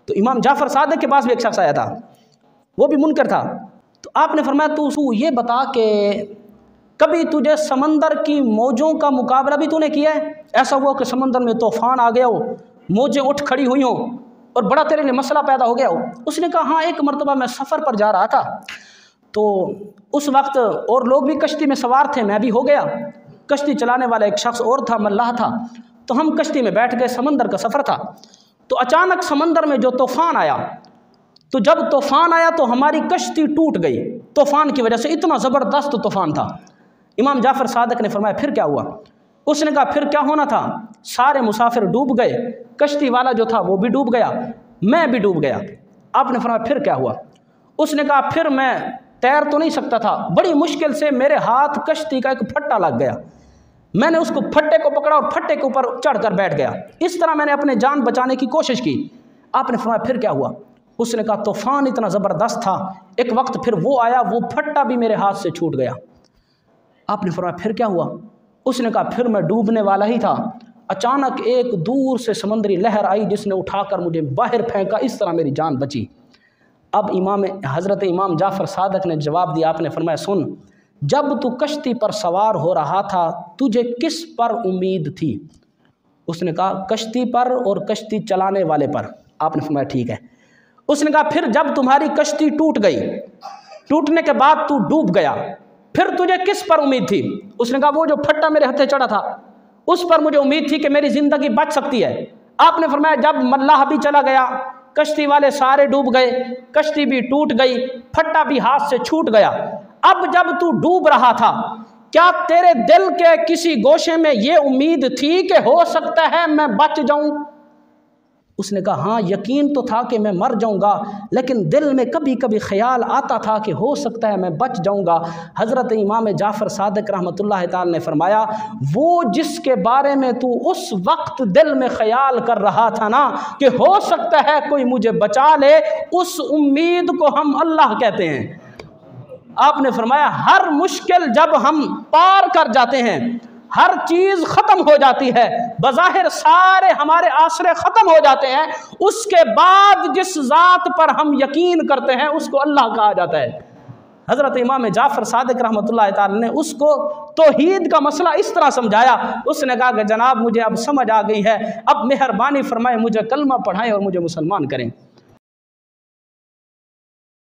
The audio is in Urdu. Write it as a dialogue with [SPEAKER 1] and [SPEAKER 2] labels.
[SPEAKER 1] تو امام جعفر صادق کے پاس بھی ایک شخص آیا تھا، وہ بھی منکر تھا. تو آپ نے فرمایا تو یہ بتا کہ کبھی تجھے سمندر کی موجوں کا مقابلہ بھی تو نے کیا ہے؟ ایسا ہوا کہ سمندر میں طوفان آ گیا ہو، موجیں اٹھ کھڑی ہوئی ہوں اور بڑا تیرے لیے مسئلہ پیدا ہو گیا ہو. اس نے کہا ہاں، ایک مرتبہ میں سفر پر جا رہا تھا، تو اس وقت اور لوگ بھی کشتی میں سوار تھے، میں بھی ہو گیا. کشتی چلانے والا ایک شخص اور تھا، ملاح تھا. تو ہم کشتی میں بیٹھ گئے، سمندر کا سفر تھا. تو اچانک سمندر میں جو طوفان آیا، تو جب طوفان آیا تو ہماری کشتی ٹوٹ گئی طوفان کی وجہ سے. اتنا زبردست طوفان تھا. امام جعفر صادق نے فرمایا پھر کیا ہوا؟ اس نے کہا پھر کیا ہونا تھا، سارے مسافر ڈوب گئے، کشتی والا جو تھا وہ بھی ڈوب گیا، میں بھی ڈوب گیا. آپ نے فرمایا پھر کیا ہوا؟ اس نے کہا پھر میں تیر تو نہیں سکتا تھا، بڑی مشکل سے میرے ہاتھ کشتی کا ایک پھٹا لگ گیا، میں نے اس کو پھٹے کو پکڑا اور پھٹے کے اوپر چڑھ کر بیٹھ گیا. اس طرح میں نے اپنے جان بچانے کی کوشش کی. آپ نے فرمایا پھر کیا ہوا؟ اس نے کہا طوفان اتنا زبردست تھا، ایک وقت پھر وہ آیا، وہ پھٹا بھی میرے ہاتھ سے چھوٹ گیا. آپ نے فرمایا پھر کیا ہوا؟ اس نے کہا پھر میں ڈوبنے والا ہی تھا، اچانک ایک دور سے سمندری لہر آئی جس نے اٹھا کر مجھے باہر پھینکا، اس طرح میری جان بچی. اب حضرت امام جعفر صادق نے جواب دیا. آپ نے فرمایا سن، جب تو کشتی پر سوار ہو رہا تھا تجھے کس پر امید تھی؟ اس نے کہا کشتی پر اور کشتی چلانے والے پر. آپ نے فرمایا ٹھیک ہے. اس نے کہا پھر جب تمہاری کشتی ٹوٹ گئی، ٹوٹنے کے بعد تو ڈوب گیا، پھر تجھے کس پر امید تھی؟ اس نے کہا وہ جو پھٹا میرے ہتھے چڑھا تھا اس پر مجھے امید تھی کہ میری زندگی بچ سکتی ہے. آپ نے فرمایا جب ملاح بھی چلا گیا، کشتی والے سارے ڈوب گئے، کشتی بھی ٹوٹ گئی، پھٹا بھی ہاتھ سے چھوٹ گیا، اب جب تو ڈوب رہا تھا کیا تیرے دل کے کسی گوشے میں یہ امید تھی کہ ہو سکتا ہے میں بچ جاؤں؟ اس نے کہا ہاں، یقین تو تھا کہ میں مر جاؤں گا، لیکن دل میں کبھی کبھی خیال آتا تھا کہ ہو سکتا ہے میں بچ جاؤں گا. حضرت امام جعفر صادق رحمۃ اللہ تعالی نے فرمایا وہ جس کے بارے میں تو اس وقت دل میں خیال کر رہا تھا نا کہ ہو سکتا ہے کوئی مجھے بچا لے، اس امید کو ہم اللہ کہتے ہیں. آپ نے فرمایا ہر مشکل جب ہم پار کر جاتے ہیں، ہر چیز ختم ہو جاتی ہے، بظاہر سارے ہمارے آسرے ختم ہو جاتے ہیں، اس کے بعد جس ذات پر ہم یقین کرتے ہیں اس کو اللہ کہا جاتا ہے. حضرت امام جعفر صادق رحمۃ اللہ تعالی نے اس کو توحید کا مسئلہ اس طرح سمجھایا. اس نے کہا کہ جناب مجھے اب سمجھ آ گئی ہے، اب مہربانی فرمائے مجھے کلمہ پڑھائیں اور مجھے مسلمان کریں.